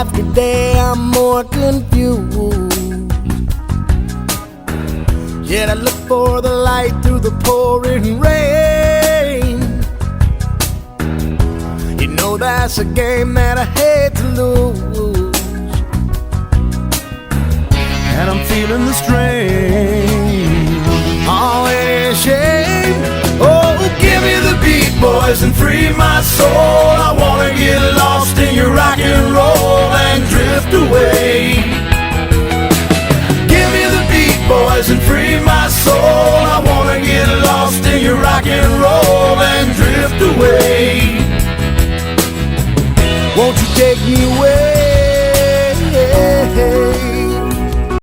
after day I'm more confused. Yet I look for the light through the pouring rain. You know that's a game that I hate to lose, and I'm feeling the strain. Oh, it is a shame. Oh, give me the beat, boys, and free my soul. I wanna get lost in your rock and roll and drift away. Give me the beat, boys, and free my soul. I wanna get lost in your rock and roll and drift away. Won't you take me away?